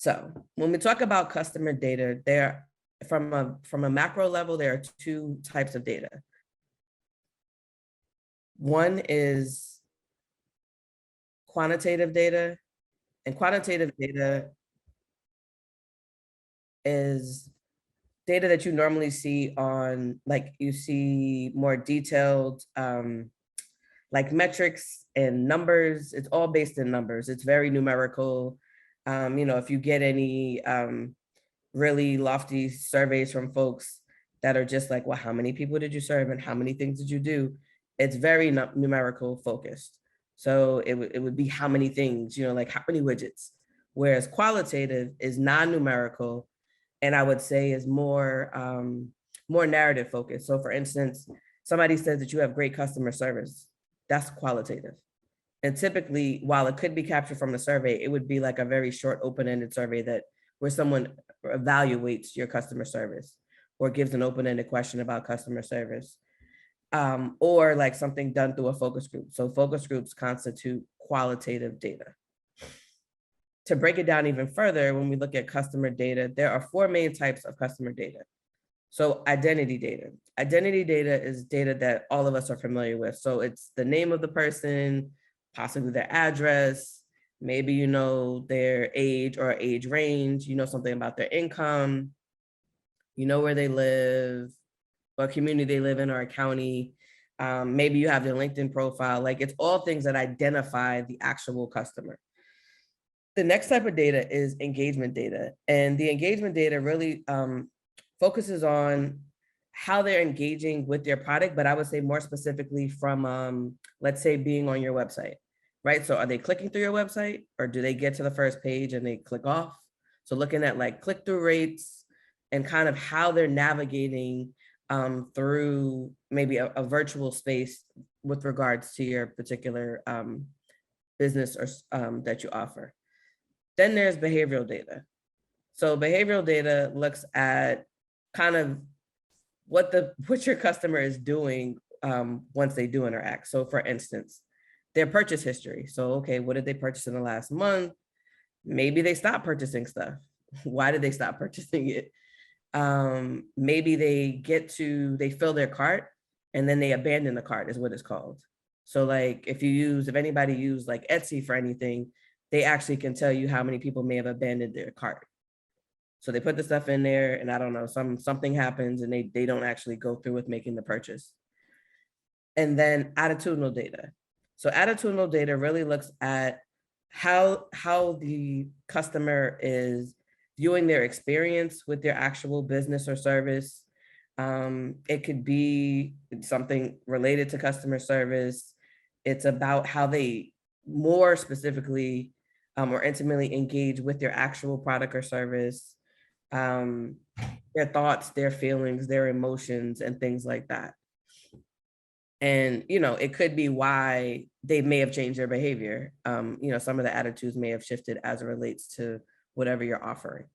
So when we talk about customer data, there from a macro level, there are two types of data. One is quantitative data, and quantitative data is data that you normally see on, like you see more detailed, like metrics and numbers. It's all based in numbers. It's very numerical. If you get any really lofty surveys from folks that are just like, well, how many people did you serve and how many things did you do? It's very numerical focused. So it would be how many things, like how many widgets. Whereas qualitative is non-numerical, and I would say is more narrative focused. So for instance, somebody says that you have great customer service. That's qualitative. And typically, while it could be captured from a survey, it would be like a very short open-ended survey that where someone evaluates your customer service or gives an open-ended question about customer service, or like something done through a focus group. So focus groups constitute qualitative data. To break it down even further, when we look at customer data, there are four main types of customer data. So identity data. Identity data is data that all of us are familiar with. So it's the name of the person, possibly their address, maybe you know their age or age range, you know something about their income, you know where they live, what community they live in or a county. Maybe you have their LinkedIn profile. Like it's all things that identify the actual customer. The next type of data is engagement data. And the engagement data really focuses on how they're engaging with their product, but I would say more specifically from, let's say, being on your website, right? So are they clicking through your website, or do they get to the first page and they click off? So looking at like click-through rates and kind of how they're navigating through maybe a virtual space with regards to your particular business or that you offer. Then there's behavioral data. So behavioral data looks at kind of what your customer is doing once they do interact. So for instance, their purchase history. So, okay, what did they purchase in the last month? Maybe they stopped purchasing stuff. Why did they stop purchasing it? Maybe they fill their cart and then they abandon the cart is what it's called. So like if anybody used like Etsy for anything, they actually can tell you how many people may have abandoned their cart. So they put the stuff in there and I don't know, something happens and they don't actually go through with making the purchase. And then attitudinal data. So attitudinal data really looks at how the customer is viewing their experience with their actual business or service. It could be something related to customer service. It's about how they more specifically or intimately engage with their actual product or service, their thoughts, their feelings, their emotions, and things like that. And, it could be why they may have changed their behavior. Some of the attitudes may have shifted as it relates to whatever you're offering.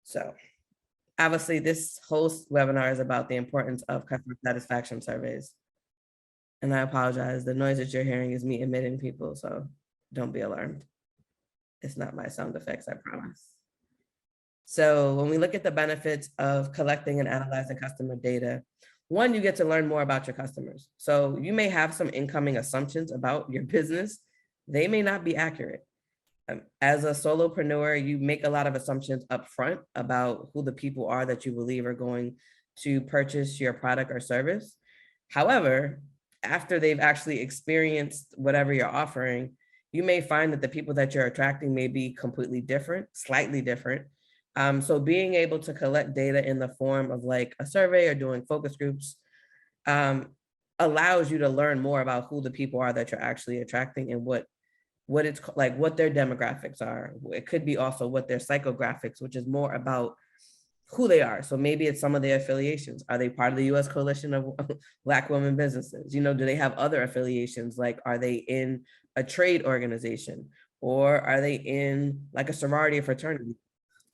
So obviously this whole webinar is about the importance of customer satisfaction surveys. And I apologize, the noise that you're hearing is me emitting people, so don't be alarmed. It's not my sound effects, I promise. So when we look at the benefits of collecting and analyzing customer data, one, you get to learn more about your customers. So you may have some incoming assumptions about your business. They may not be accurate. As a solopreneur, you make a lot of assumptions up front about who the people are that you believe are going to purchase your product or service. However, after they've actually experienced whatever you're offering, you may find that the people that you're attracting may be completely different, slightly different. So being able to collect data in the form of like a survey or doing focus groups allows you to learn more about who the people are that you're actually attracting and what it's like, what their demographics are. It could be also what their psychographics, which is more about who they are. So maybe it's some of their affiliations. Are they part of the U.S. Coalition of Black Women Businesses? Do they have other affiliations? Like, are they in a trade organization, or are they in like a sorority or fraternity?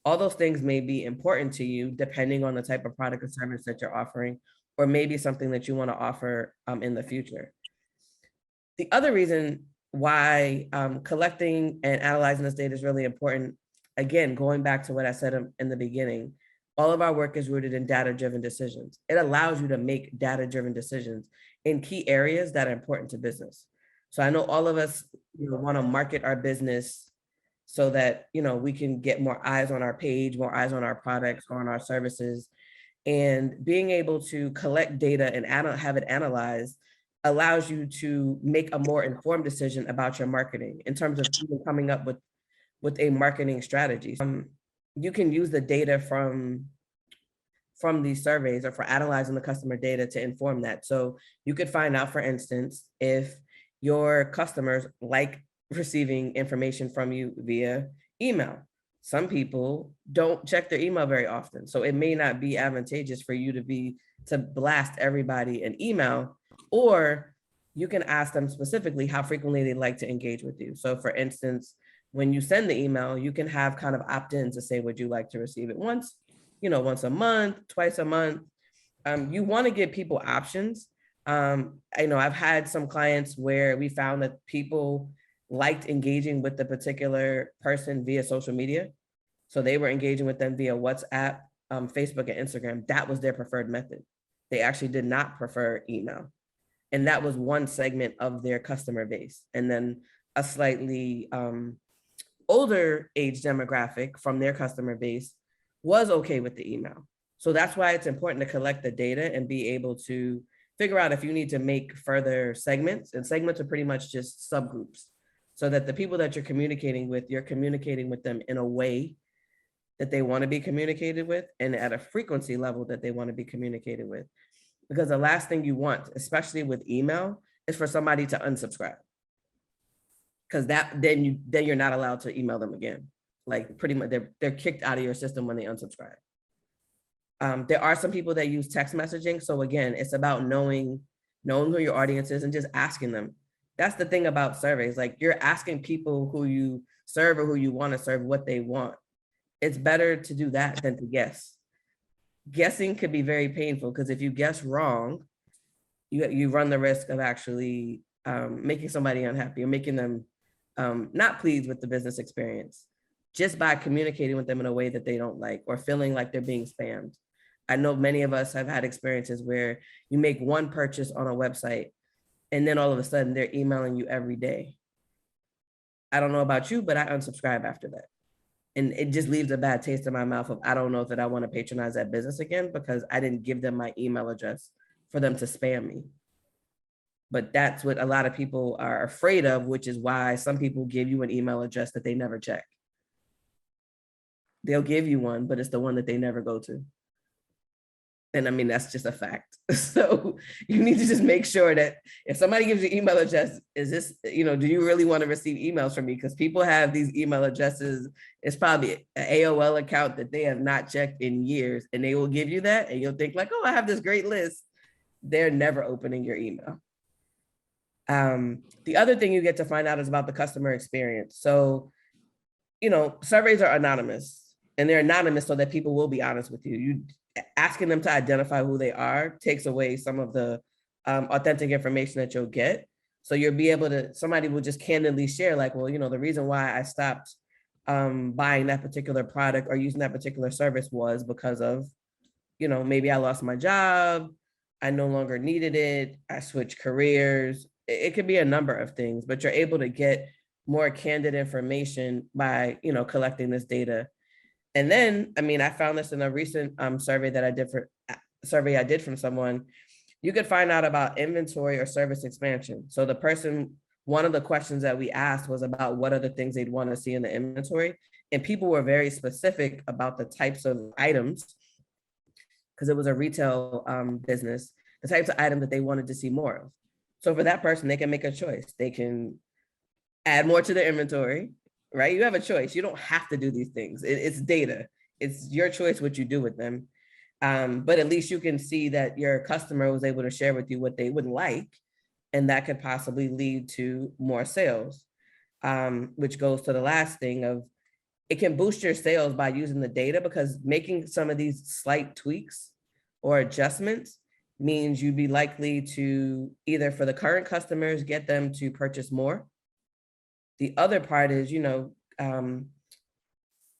All those things may be important to you depending on the type of product or service that you're offering, or maybe something that you want to offer in the future. The other reason why collecting and analyzing this data is really important, again, going back to what I said in the beginning, all of our work is rooted in data-driven decisions. It allows you to make data-driven decisions in key areas that are important to business. So I know all of us, want to market our business so that, we can get more eyes on our page, more eyes on our products, on our services. And being able to collect data and have it analyzed allows you to make a more informed decision about your marketing in terms of even coming up with a marketing strategy. You can use the data from these surveys or for analyzing the customer data to inform that. So you could find out, for instance, if your customers like receiving information from you via email. Some people don't check their email very often. So it may not be advantageous for you to blast everybody an email, or you can ask them specifically how frequently they like to engage with you. So for instance, when you send the email, you can have kind of opt-in to say, would you like to receive it once a month, twice a month? You want to give people options. I know I've had some clients where we found that people liked engaging with the particular person via social media. So they were engaging with them via WhatsApp, Facebook, and Instagram. That was their preferred method. They actually did not prefer email. And that was one segment of their customer base. And then a slightly older age demographic from their customer base was okay with the email. So that's why it's important to collect the data and be able to figure out if you need to make further segments. And segments are pretty much just subgroups, so that the people that you're communicating with them in a way that they want to be communicated with and at a frequency level that they want to be communicated with. Because the last thing you want, especially with email, is for somebody to unsubscribe. Because then you're not allowed to email them again. Like pretty much they're kicked out of your system when they unsubscribe. There are some people that use text messaging. So again, it's about knowing who your audience is and just asking them. That's the thing about surveys. Like, you're asking people who you serve or who you want to serve what they want. It's better to do that than to guess. Guessing could be very painful, because if you guess wrong, you run the risk of actually making somebody unhappy or making them not pleased with the business experience just by communicating with them in a way that they don't like, or feeling like they're being spammed. I know many of us have had experiences where you make one purchase on a website and then all of a sudden they're emailing you every day. I don't know about you, but I unsubscribe after that. And it just leaves a bad taste in my mouth of, I don't know that I want to patronize that business again, because I didn't give them my email address for them to spam me. But that's what a lot of people are afraid of, which is why some people give you an email address that they never check. They'll give you one, but it's the one that they never go to. And I mean, that's just a fact. So you need to just make sure that if somebody gives you email address, is this, do you really want to receive emails from me? Because people have these email addresses. It's probably an AOL account that they have not checked in years, and they will give you that. And you'll think like, oh, I have this great list. They're never opening your email. The other thing you get to find out is about the customer experience. So, surveys are anonymous, and they're anonymous so that people will be honest with you. Asking them to identify who they are takes away some of the authentic information that you'll get. So you'll be able to, somebody will just candidly share like, well, the reason why I stopped buying that particular product or using that particular service was because of, maybe I lost my job, I no longer needed it, I switched careers. It could be a number of things, but you're able to get more candid information by, collecting this data. And then, I found this in a recent survey I did from someone. You could find out about inventory or service expansion. So one of the questions that we asked was about what are the things they'd want to see in the inventory. And people were very specific about the types of items, because it was a retail business, the types of items that they wanted to see more of. So for that person, they can make a choice. They can add more to their inventory, right? You have a choice. You don't have to do these things. It's data. It's your choice what you do with them. But at least you can see that your customer was able to share with you what they would like, and that could possibly lead to more sales, which goes to the last thing of, it can boost your sales by using the data, because making some of these slight tweaks or adjustments means you'd be likely to either for the current customers, get them to purchase more. The other part is,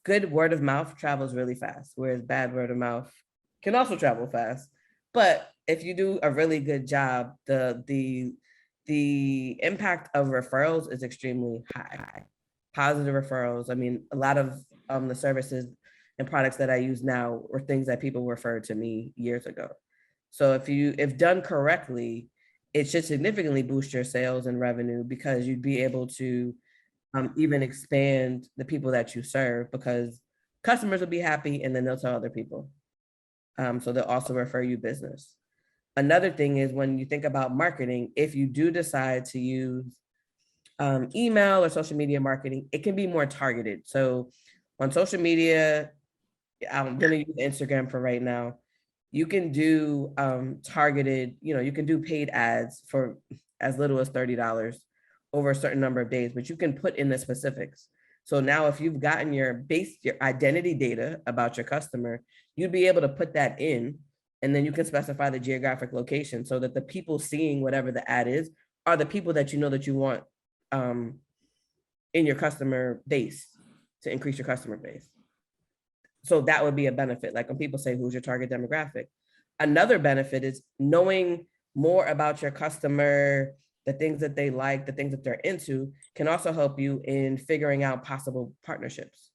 good word of mouth travels really fast, whereas bad word of mouth can also travel fast. But if you do a really good job, the impact of referrals is extremely high. Positive referrals. I mean, a lot of the services and products that I use now were things that people referred to me years ago. So if done correctly, it should significantly boost your sales and revenue, because you'd be able to even expand the people that you serve, because customers will be happy and then they'll tell other people. So they'll also refer you business. Another thing is, when you think about marketing, if you do decide to use email or social media marketing, it can be more targeted. So on social media, I'm going to use Instagram for right now. You can do targeted, you can do paid ads for as little as $30 over a certain number of days, but you can put in the specifics. So now if you've gotten your identity data about your customer, you'd be able to put that in, and then you can specify the geographic location so that the people seeing whatever the ad is are the people that you know that you want in your customer base, to increase your customer base. So that would be a benefit. Like when people say, who's your target demographic? Another benefit is knowing more about your customer, the things that they like, the things that they're into, can also help you in figuring out possible partnerships.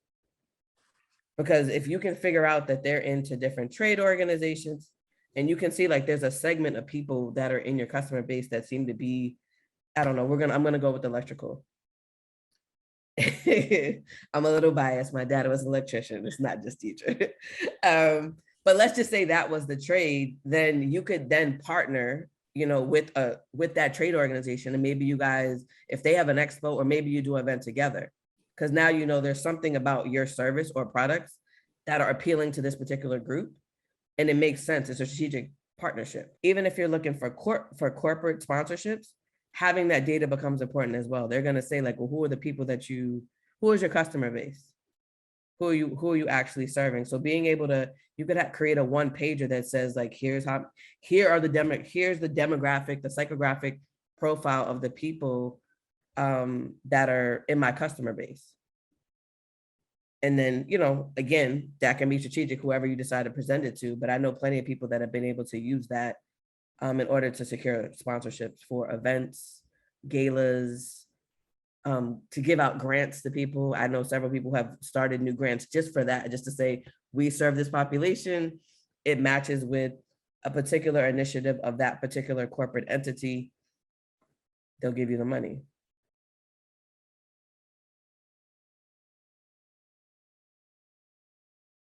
Because if you can figure out that they're into different trade organizations, and you can see like there's a segment of people that are in your customer base that seem to be, I don't know, I'm gonna go with electrical. I'm a little biased. My dad was an electrician. It's not just teacher. But let's just say that was the trade. Then you could then partner, with that trade organization, and maybe you guys, if they have an expo, or maybe you do an event together, because now there's something about your service or products that are appealing to this particular group, and it makes sense. It's a strategic partnership. Even if you're looking for corporate sponsorships, having that data becomes important as well. They're going to say like, well, who are the people who is your customer base? Who are you actually serving? So being able to, you could create a one pager that says like, here's the demographic, the psychographic profile of the people that are in my customer base. And then, again, that can be strategic, whoever you decide to present it to. But I know plenty of people that have been able to use that in order to secure sponsorships for events, galas, to give out grants to people. I know several people have started new grants just for that, just to say, we serve this population. It matches with a particular initiative of that particular corporate entity. They'll give you the money.